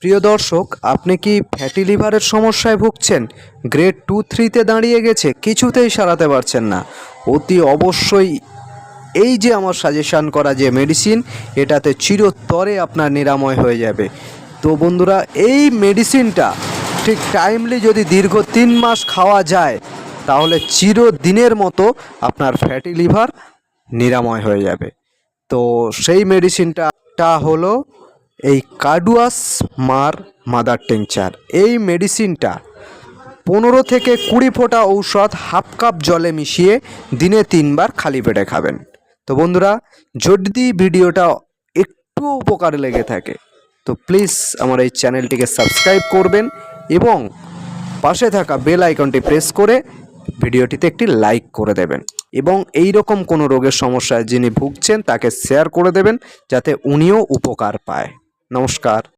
প্রিয় দর্শক, আপনি কি ফ্যাটি লিভারের সমস্যায় ভুগছেন? গ্রেড 2-3-তে দাঁড়িয়ে গেছে, কিছুতেই সারাতে পারছেন না? অতি অবশ্যই এই যে আমার সাজেশান করা যে মেডিসিন, এটাতে চিরতরে আপনার নিরাময় হয়ে যাবে। তো বন্ধুরা, এই মেডিসিনটা ঠিক টাইমলি যদি দীর্ঘ 3 মাস খাওয়া যায়, তাহলে চিরদিনের মতো আপনার ফ্যাটি লিভার নিরাময় হয়ে যাবে। তো সেই মেডিসিনটা হলো এই কার্ডুয়াস মার মাদার টিংচার। এই মেডিসিনটা 15 থেকে 20 ফোঁটা ঔষধ হাফ কাপ জলে মিশিয়ে দিনে 3 বার খালি পেটে খাবেন। তো বন্ধুরা, যদি ভিডিওটা একটু উপকারে লেগে থাকে তো প্লিজ আমার এই চ্যানেলটিকে সাবস্ক্রাইব করবেন এবং পাশে থাকা বেল আইকনটি প্রেস করে ভিডিওটিতে একটি লাইক করে দেবেন এবং এই রকম কোনো রোগের সমস্যায় যিনি ভুগছেন তাকে শেয়ার করে দেবেন, যাতে উনিও উপকার পায়। নমস্কার।